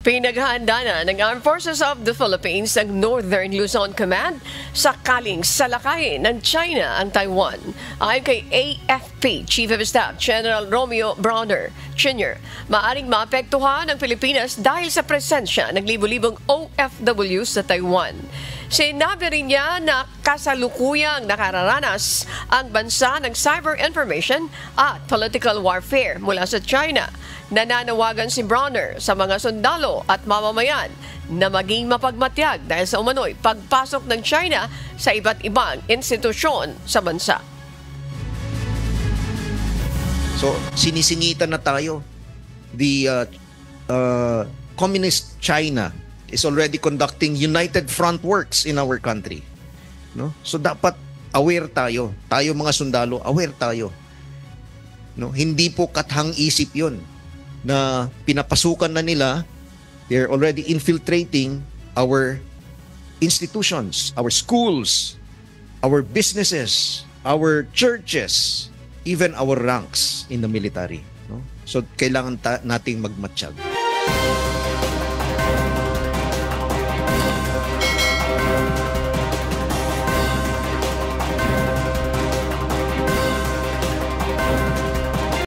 Pinaghahanda na ng Armed Forces of the Philippines ang Northern Luzon Command sakaling salakayin ng China ang Taiwan. Ayon kay AFP Chief of Staff General Romeo Brawner Jr., maaring maapektuhan ang Pilipinas dahil sa presensya ng libu-libong OFW sa Taiwan. Sinabi rin niya na kasalukuyang nakararanas ang bansa ng cyber information at political warfare mula sa China. Nananawagan si Brawner sa mga sundalo at mamamayan na maging mapagmatyag dahil sa umano'y pagpasok ng China sa iba't ibang institusyon sa bansa. So, sinisingitan na tayo. The Communist China is already conducting United Front works in our country. No? So, dapat aware tayo. Tayo mga sundalo, aware tayo. No? Hindi po kathang-isip yun na pinapasukan na nila. They're already infiltrating our institutions, our schools, our businesses, our churches, even our ranks in the military. No? So, kailangan nating magmatsyag.